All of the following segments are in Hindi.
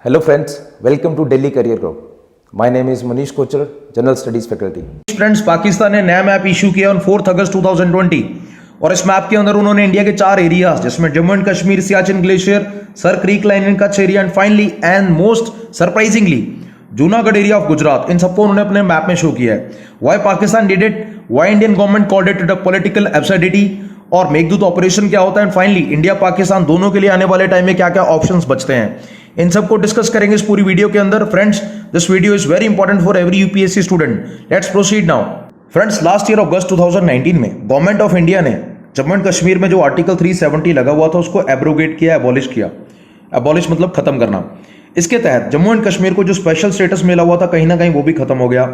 Hello friends, welcome to Delhi Career Group. My name is Manish Kochar, General Studies Faculty. Friends, Pakistan ने नया मैप इशू किया ऑन 4 अगस्त 2020 और इस मैप के अंदर उन्होंने इंडिया के 4 एरियाज जिसमें Jammu and Kashmir, Siachen glacier, Sir creek line in Kutch area and finally and most surprisingly Junagadh area of Gujarat, इन सबको उन्होंने अपने मैप में शो किया है. Why Pakistan did it, why Indian government called it a political absurdity और मेघदूत ऑपरेशन क्या होता है एंड फाइनली इंडिया पाकिस्तान दोनों के लिए आने वाले टाइम में क्या क्या ऑप्शंस बचते हैं, इन सबको डिस्कस करेंगे इस पूरी वीडियो के अंदर. Friends, this video is very important for every UPSC student. Let's proceed now. Friends, last year अगस्त 2019 में गवर्नमेंट ऑफ इंडिया ने जम्मू एंड कश्मीर में जो आर्टिकल 370 लगा हुआ था उसको एब्रोगेट किया, एबॉलिश किया. एबॉलिश मतलब खत्म करना. इसके तहत जम्मू एंड कश्मीर को जो स्पेशल स्टेटस मिला हुआ था कहीं ना कहीं वो भी खत्म हो गया.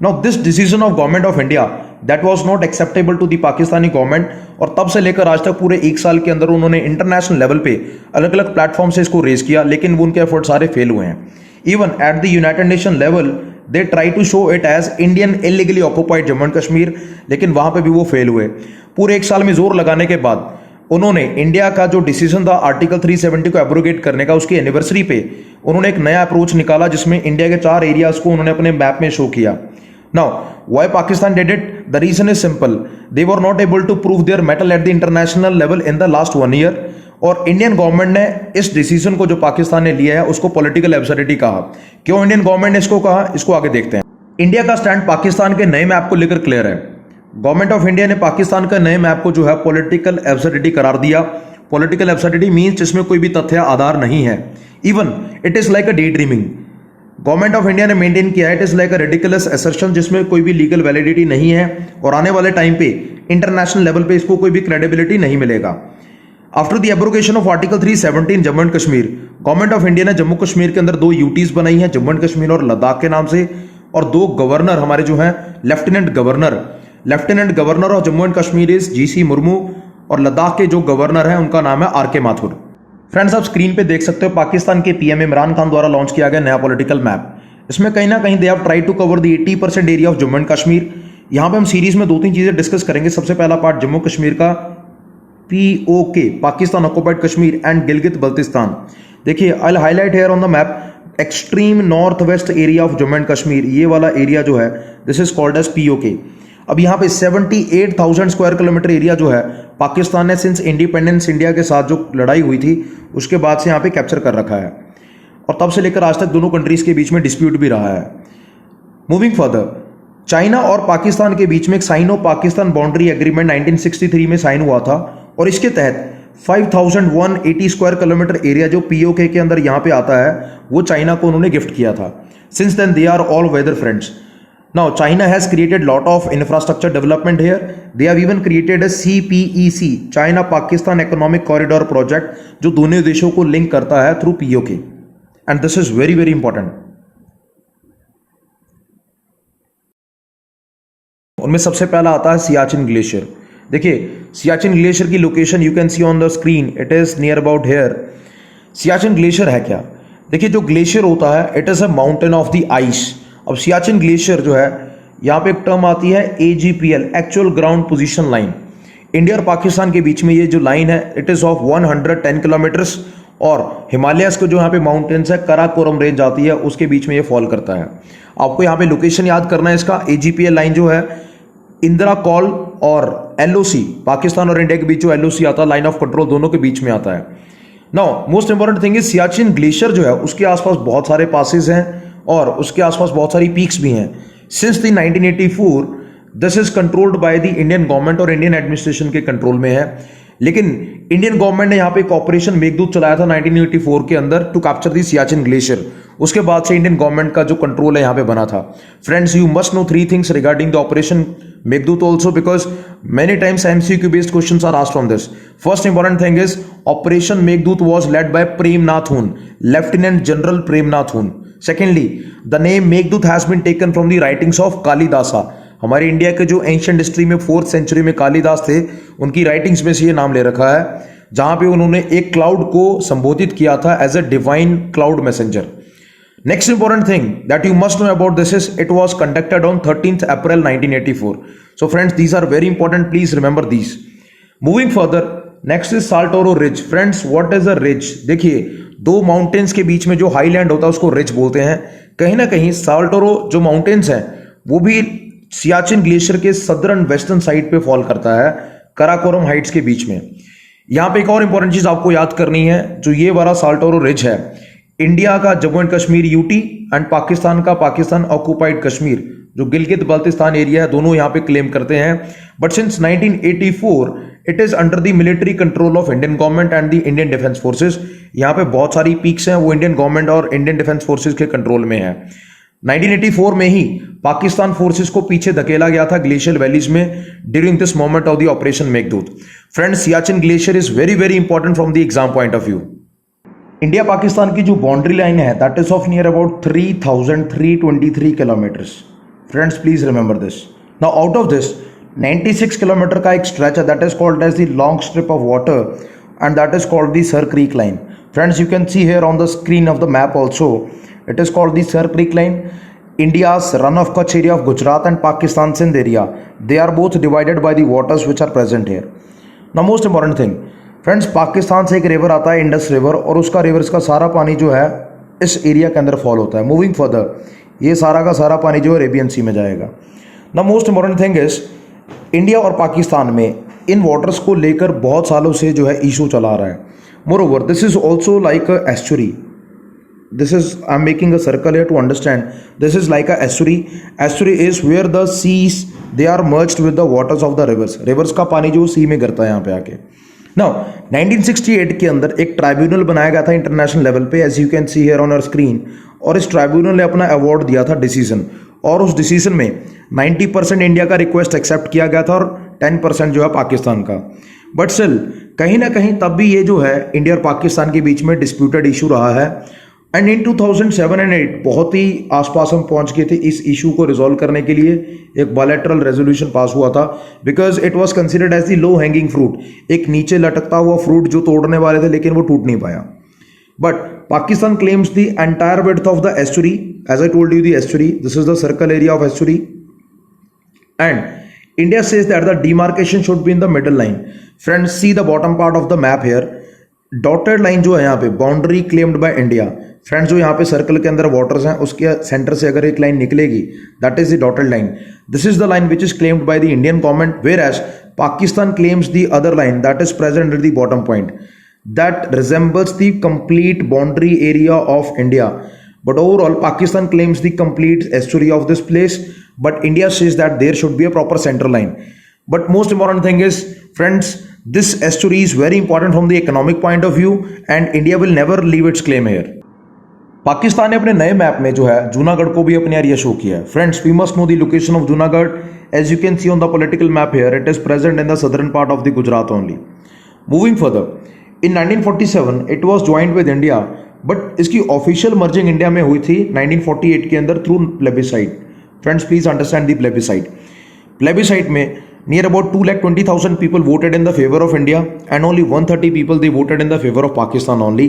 Now this decision of government of India that was not acceptable to the Pakistani government और तब से लेकर आज तक पूरे एक साल के अंदर उन्होंने इंटरनेशनल लेवल पे अलग अलग प्लेटफॉर्म से इसको रेज किया, लेकिन वो उनके एफर्ट सारे फेल हुए हैं. Even at the United Nation level they try to show it as Indian illegally occupied Jammu and Kashmir, लेकिन वहां पे भी वो फेल हुए. पूरे एक साल में जोर लगाने के बाद उन्होंने इंडिया का जो डिसीजन था आर्टिकल 370 को एब्रोगेट करने का, उसकी एनिवर्सरी पे उन्होंने एक नया अप्रोच निकाला जिसमें इंडिया के 4 एरियाज को उन्होंने अपने मैप में शो किया. Now why Pakistan did it, the reason is simple. They were not able to prove their mettle at the international level in the last 1 year और इंडियन गवर्नमेंट ने इस डिसीजन को जो पाकिस्तान ने लिया है उसको पॉलिटिकल एब्सर्डिटी कहा. क्यों इंडियन गवर्नमेंट ने इसको कहा, इसको आगे देखते हैं. इंडिया का स्टैंड पाकिस्तान के नए मैप को लेकर क्लियर है. गवर्नमेंट ऑफ इंडिया ने पाकिस्तान का नए मैप को जो है पॉलिटिकल एब्सर्डिटी करार दिया. पॉलिटिकल एब्सर्डिटी मींस जिसमें कोई भी तथ्य आधार नहीं है. Even it is like a day dreaming. Government of India ने मेंटेन किया है it is like a ridiculous assertion जिसमें कोई भी लीगल वैलिडिटी नहीं है और आने वाले टाइम पे इंटरनेशनल लेवल पे इसको कोई भी क्रेडिबिलिटी नहीं मिलेगा. After the abrogation of article 370 in Jammu and Kashmir, government of India ने जम्मू कश्मीर के अंदर 2 यूटीज बनाई हैं, जम्मू एंड कश्मीर और लद्दाख के नाम से, और 2 गवर्नर हमारे जो हैं lieutenant governor of Jammu and Kashmir is GC Murmu और लद्दाख के जो गवर्नर हैं उनका नाम है आरके माथुर. फ्रेंड्स, आप स्क्रीन पे देख सकते हो पाकिस्तान के पीएम इमरान खान द्वारा लॉन्च किया गया नया पॉलिटिकल मैप. इसमें कहीं ना कहीं they have try to cover the 80% area of Jammu and Kashmir. यहां पे हम सीरीज में 2-3 चीजें डिस्कस करेंगे. सबसे पहला पार्ट जम्मू कश्मीर का, POK Pakistan occupied Kashmir and Gilgit Baltistan. देखिए, I will highlight here on the map extreme north west area of Jammu and Kashmir. ये वाला एरिया जो है this is called as POK. अब यहाँ पे 78,000 स्क्वायर किलोमीटर एरिया जो है पाकिस्तान ने सिंस इंडिपेंडेंस इंडिया के साथ जो लड़ाई हुई थी उसके बाद से यहाँ पे कैप्चर कर रखा है और तब से लेकर आज तक दोनों कंट्रीज के बीच में डिस्प्यूट भी रहा है. मूविंग फर्दर, चाइना और पाकिस्तान के बीच में एक साइनो पाकिस्तान बाउंड्री एग्रीमेंट 1963 में साइन हुआ था और इसके तहत 5,180 स्क्वायर किलोमीटर एरिया जो पीओके के अंदर यहाँ पे आता है वो चाइना को उन्होंने गिफ्ट किया था. Since then they are all weather friends. Now, China has created lot of infrastructure development here. They have even created a CPEC, China Pakistan Economic Corridor project, जो दोनों देशों को लिंक करता है through POK. And this is very very important. उनमें सबसे पहला आता है सियाचिन ग्लेशियर. देखिए, सियाचिन ग्लेशियर की location you can see on the screen. It is near about here. Siachen glacier है क्या? देखिए, जो ग्लेशियर होता है it is a mountain of the ice. अब सियाचिन ग्लेशियर जो है यहाँ पे एक टर्म आती है AGPL, actual ground position line. India और पाकिस्तान के बीच में ये जो लाइन है इट इज ऑफ 110 किलोमीटर्स और हिमालयस को जो यहाँ पे माउंटेन्स है कराकोरम रेंज आती है उसके बीच में ये फॉल करता है. आपको यहाँ पे लोकेशन याद करना है इसका. AGPL लाइन जो है इंदिरा कॉल और LOC, पाकिस्तान और इंडिया के बीच जो LOC आता है लाइन ऑफ कंट्रोल, दोनों के बीच में आता है. Now most important thing is Siachen glacier जो है उसके आसपास बहुत सारे पासेस हैं और उसके आसपास बहुत सारी पीक्स भी हैं. Since the 1984 this is controlled by the Indian government और इंडियन एडमिनिस्ट्रेशन के कंट्रोल में है. लेकिन इंडियन गवर्नमेंट ने यहाँ पे एक ऑपरेशन मेघदूत चलाया था 1984 के अंदर to capture the Siachen glacier. उसके बाद से इंडियन गवर्नमेंट का जो कंट्रोल है यहाँ पे बना था. Friends, you must know 3 things regarding the operation Meghdoot also because many times MCQ based questions are asked from this. First important thing is Operation Meghdoot was led by Prem Nath Hun, Lieutenant General Prem Nath Hun. Secondly, the name Meghdoot has been taken from the writings of Kalidasa. हमारे इंडिया के जो एंशिएंट हिस्ट्री में 4th सेंचुरी में कालिदास थे उनकी राइटिंग्स में से ये नाम ले रखा है, जहां पे उन्होंने एक क्लाउड को संबोधित किया था as a divine cloud messenger. Next important thing that you must know about this is it was conducted on 13th April 1984. So friends, these are very important. Please remember these. Moving further, next is Saltoro Ridge. Friends, what is a ridge? देखिए, दो माउंटेन्स के बीच में जो हाईलैंड होता है उसको रिज बोलते हैं। कहीं ना कहीं साल्टोरो जो माउंटेन्स हैं वो भी सियाचिन ग्लेशियर के सदर्न वेस्टर्न साइड पे फॉल करता है, कराकोरम हाइट्स के बीच में। यहाँ पे एक और इंपॉर्टेंट चीज आपको याद करनी है, जो ये वाला साल्टोरो रिज है, इंडिया का Jammu and Kashmir UT and Pakistan का पाकिस्तान ऑक्यूपाइड कश्मीर जो गिलगित बल्तिस्तान एरिया है, दोनों यहाँ पे क्लेम करते हैं। But since 1984 it is under the military control of Indian government and the Indian defence forces. यहाँ पे बहुत सारी पीक्स हैं वो इंडियन गवर्नमेंट और इंडियन डिफेंस फोर्सेस के कंट्रोल में है। 1984 में ही पाकिस्तान फोर्सेस को पीछे धकेला गया था ग्लेशियर वैलीज में during this moment of the operation Meghdoot. Friends, Siachen glacier is very very important from the exam point of view. India Pakistan की जो बाउंड्री लाइन है that is of near about 3323 kilometres. Friends, please remember this. Now out of this 96 kilometre का एक स्ट्रेच है that is called as the long strip of water and that is called the sir creek line. Friends, you can see here on the screen of the map also it is called the Sir Creek line. India's run of Kutch area of Gujarat and Pakistan Sindh area, they are both divided by the waters which are present here. Now most important thing friends, Pakistan से एक रिवर आता है इंडस रिवर और उसका रिवर्स का सारा पानी जो है इस एरिया के अंदर फॉल होता है। मूविंग फर्दर ये सारा का सारा पानी जो है अरेबियन सी में जाएगा। ना most important thing is India और पाकिस्तान में इन वाटर्स को लेकर बहुत सालों से जो है इशू चला रहा है। Moreover this is also like a estuary. This is, I'm making a circle here to understand. This is like a estuary. Estuary is where the seas they are merged with the waters of the rivers. Rivers का पानी जो सी में गिरता है यहाँ पे आके। Now 1968 के अंदर एक ट्राइब्यूनल बनाया गया था इंटरनेशनल लेवल पे, as you can see here on our screen, और इस ट्राइब्यूनल ने अपना अवार्ड दिया था डिसीजन, और उस डिसीजन में 90% इंडिया का रिक्वेस्ट एक्सेप्ट किया गया था और 10% जो है पाकिस्तान का। बट स्टिल कहीं ना कहीं तब भी ये जो है इंडिया और पाकिस्तान के बीच में डिस्प्यूटेड इशू रहा है। एंड इन 2007 एंड 8 बहुत ही आसपास हम पहुंच गए थे इस इशू को रिजॉल्व करने के लिए। एक बायलैटरल रेजोल्यूशन पास हुआ था because it was considered as the low hanging fruit, एक नीचे लटकता हुआ फ्रूट जो तोड़ने वाले थे लेकिन वो टूट नहीं पाया। But Pakistan claims the entire width of the estuary, as I told you the estuary, this is the circle area of estuary, and India says that the demarcation should be in the middle line. Friends, see the bottom part of the map here. Dotted line जो है यहाँ पे boundary claimed by India. Friends, जो यहाँ पे सर्कल के अंदर वाटर्स हैं उसके सेंटर से अगर एक लाइन निकलेगी that is the dotted line. This is the line which is claimed by the Indian government, whereas Pakistan claims the other line that is present at the bottom point that resembles the complete boundary area of India. But overall, Pakistan claims the complete estuary of this place, but India says that there should be a proper center line. But most important thing is, friends, this estuary is very important from the economic point of view, and India will never leave its claim here. Pakistan ने अपने नए मैप में जो है जूनागढ़ को भी अपने एरिया शो किया है। Friends, we must know the location of Junagadh, as you can see on the political map here, it is present in the southern part of the Gujarat only. Moving further, in 1947 it was joint with India, but इसकी ऑफिशियल मर्जिंग इंडिया में हुई थी 1948 के अंदर through plebiscite. Friends, please understand the plebiscite. Plebiscite में near about 2,20,000 people voted in the favor of India, and only 130 people they voted in the favor of Pakistan only.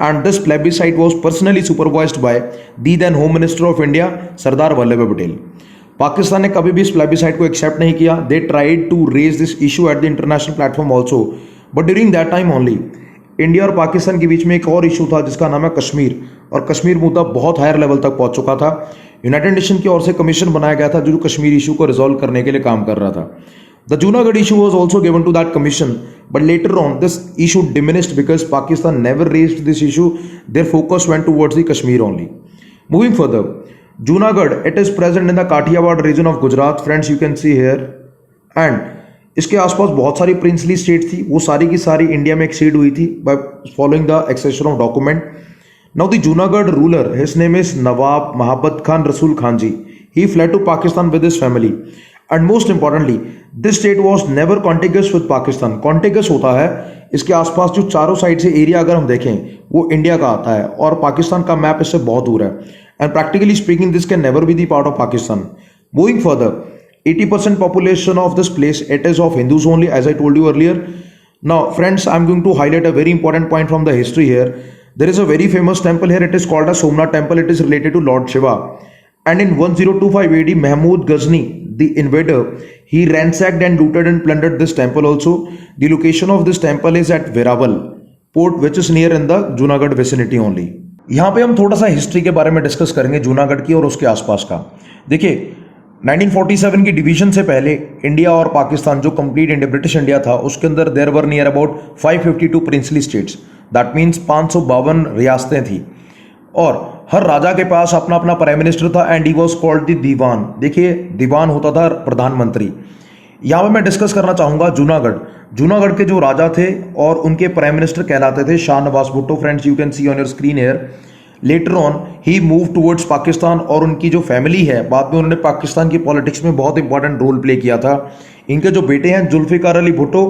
And this plebiscite was personally supervised by the then Home Minister of India, Sardar Vallabhbhai Patel. Pakistan ने कभी भी इस प्लेबिसाइट को एक्सेप्ट नहीं किया। They tried to raise this issue at the international platform also, but during that time only India और पाकिस्तान के बीच में एक और इशू था जिसका नाम है कश्मीर, और कश्मीर मुद्दा बहुत हायर लेवल तक पहुंच चुका था। यूनाइटेड नेशन की ओर से कमीशन बनाया गया था जो कश्मीर इशू को रिजॉल्व करने के लिए काम कर रहा था। The Junagadh issue was also given to that commission, but later on this issue diminished because Pakistan never raised this issue, their focus went towards the Kashmir only. Moving further, Junagadh it is present in the Kathiawar region of Gujarat. Friends, you can see here, and इसके आसपास बहुत सारी प्रिंसली स्टेट थी, वो सारी की सारी इंडिया में एक्सीड हुई थी by following the accession of document. Now the Junagadh ruler, his name is Nawab Mahabat Khan Rasul Khan ji. He fled to Pakistan with his family, and most importantly this state was never contiguous with Pakistan. Contiguous होता है इसके आसपास जो चारों साइड से एरिया अगर हम देखें वो इंडिया का आता है, और पाकिस्तान का मैप इससे बहुत दूर है, and practically speaking this can never be the part of Pakistan. Moving further, 80% population of this place, it is of Hindus only, as I told you earlier. Now friends, I'm going to highlight a very important point from the history here. There is a very famous temple here, it is called as Somnath temple. It is related to Lord Shiva, and in 1025 AD Mahmud Ghazni, the invader, he ransacked and looted and plundered this temple also. The location of this temple is at Verawal, port which is near in the Junagadh vicinity only. यहाँ पे हम थोड़ा सा हिस्ट्री के बारे में डिस्कस करेंगे जूनागढ़ की और उसके आसपास का। देखिए 1947 की डिवीजन से पहले इंडिया और पाकिस्तान जो कंप्लीट इंडिया ब्रिटिश इंडिया था उसके अंदर there were near about 552 princely states, that means 552 रियासतें थी और हर राजा के पास अपना अपना प्राइम मिनिस्टर था and he was called the Dewan. देखिए दीवान होता था प्रधानमंत्री। यहाँ पे मैं डिस्कस करना चाहूँगा जूनागढ़। जूनागढ़ के जो राजा थे और उनके प्राइम मिनिस्टर कहलाते थे Shah Nawaz Bhutto. Friends you can see on your screen here. Later on he move towards Pakistan और उनकी जो फैमिली है बाद में उन्होंने पाकिस्तान की पॉलिटिक्स में बहुत इंपॉर्टेंट रोल प्ले किया था। इनके जो बेटे हैं जुल्फिकार अली भुट्टो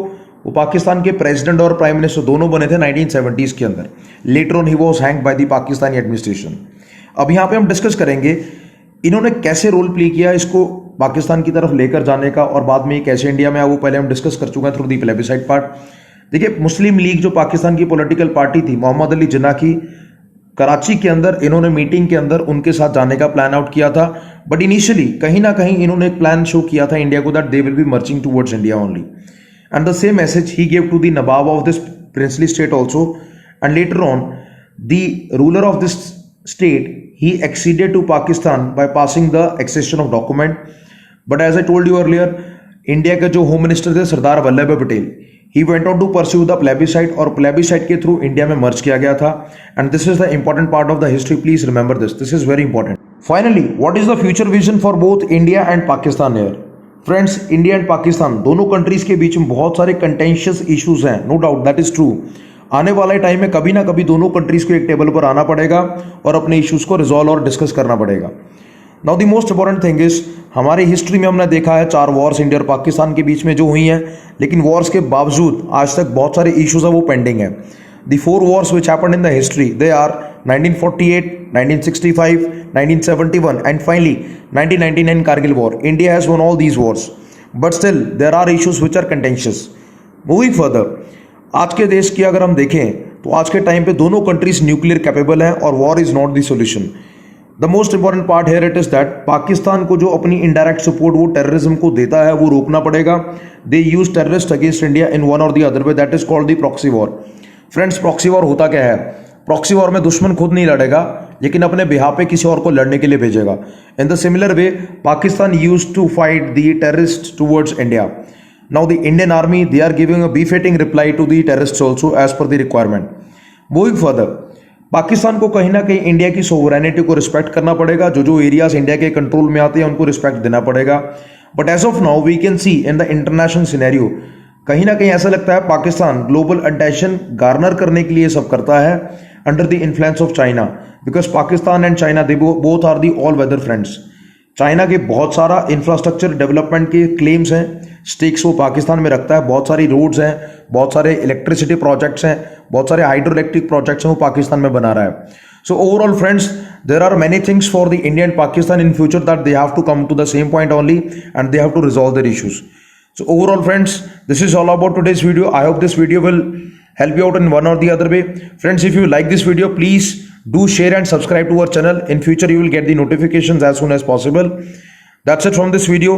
वो पाकिस्तान के प्रेसिडेंट और प्राइम मिनिस्टर दोनों बने थे 1970s के अंदर। Letter on he was hanged by the Pakistani administration. अब यहाँ पे हम डिस्कस करेंगे इन्होंने कैसे रोल प्ले किया इसको पाकिस्तान की तरफ लेकर जाने का और बाद में ये कैसे इंडिया में आया वो पहले हम डिस्कस कर चुके हैं थ्रू दी प्लेबिसाइड पार्ट। देखिए मुस्लिम लीग जो पाकिस्तान की पॉलिटिकल पार्टी थी, मोहम्मद अली जिन्ना की कराची के अंदर इन्होंने मीटिंग के अंदर उनके साथ जाने का प्लान आउट किया था। बट इनिशियली कहीं ना कहीं इन्होंने एक प्लान शो किया था इंडिया को that they will be marching towards India only and the same message he gave to the Nawab of this princely state also and later on the ruler of this state he acceded to Pakistan by passing the accession of document. But as I told you earlier, India के जो होम मिनिस्टर थे सरदार वल्लभ भाई Patel, he went on to pursue the plebiscite और plebiscite के थ्रू इंडिया में मर्ज किया गया था and this is the important part of the history. Please remember this is very important. Finally, what is the future vision for both India and Pakistan here? Friends, India and Pakistan दोनों कंट्रीज के बीच में बहुत सारे कंटेंशियस इश्यूज हैं, no doubt that is true. आने वाले टाइम में कभी ना कभी दोनों कंट्रीज को एक टेबल पर आना पड़ेगा और अपने इश्यूज को रिजॉल्व और डिस्कस करना पड़ेगा। Now the most important thing is हमारी हिस्ट्री में हमने देखा है 4 वॉर्स इंडिया और पाकिस्तान के बीच में जो हुई हैं, लेकिन वॉर्स के बावजूद आज तक बहुत सारे इश्यूज है वो पेंडिंग है। The 4 wars which happened in the history they are 1948, 1965, 1971 and finally 1999 Kargil war. India has won all these wars but still there are issues which are contentious. Moving further, आज के देश की अगर हम देखें तो आज के टाइम पे दोनों कंट्रीज न्यूक्लियर कैपेबल हैं और war is not the solution. The most important part here it is that Pakistan को जो अपनी इनडायरेक्ट सपोर्ट वो टेररिज्म को देता है वो रोकना पड़ेगा। They use terrorist against India in one or the other way, that is called the proxy war. Friends proxy war होता क्या है? प्रॉक्सी वॉर में दुश्मन खुद नहीं लड़ेगा लेकिन अपने बिहाफ पे किसी और को लड़ने के लिए भेजेगा। In the similar way Pakistan used to fight the terrorist towards India. Now the Indian army, they are giving a befitting reply to the terrorists also as per the requirement. Moving further, Pakistan को कहीं ना कहीं इंडिया की सोवरेनिटी को रिस्पेक्ट करना पड़ेगा। जो एरियाज इंडिया के कंट्रोल में आते हैं उनको रिस्पेक्ट देना पड़ेगा। But as of now we can see in the international scenario कहीं ना कहीं ऐसा लगता है पाकिस्तान ग्लोबल अटेंशन गार्नर करने के लिए सब करता है under the influence of China, because Pakistan and China they both are the all weather friends. China के बहुत सारा इंफ्रास्ट्रक्चर डेवलपमेंट के क्लेम्स हैं, स्टेक्स वो पाकिस्तान में रखता है। बहुत सारी रोड्स हैं, बहुत सारे इलेक्ट्रिसिटी प्रोजेक्ट्स हैं, बहुत सारे हाइड्रो इलेक्ट्रिक प्रोजेक्ट्स हैं वो पाकिस्तान में बना रहा है। So overall friends there are many things for the India and Pakistan in future that they have to come to the same point only and they have to resolve their issues. So overall friends, this is all about today's video. I hope this video will help you out in one or the other way. Friends, if you like this video, please do share and subscribe to our channel. In future, you will get the notifications as soon as possible. That's it from this video.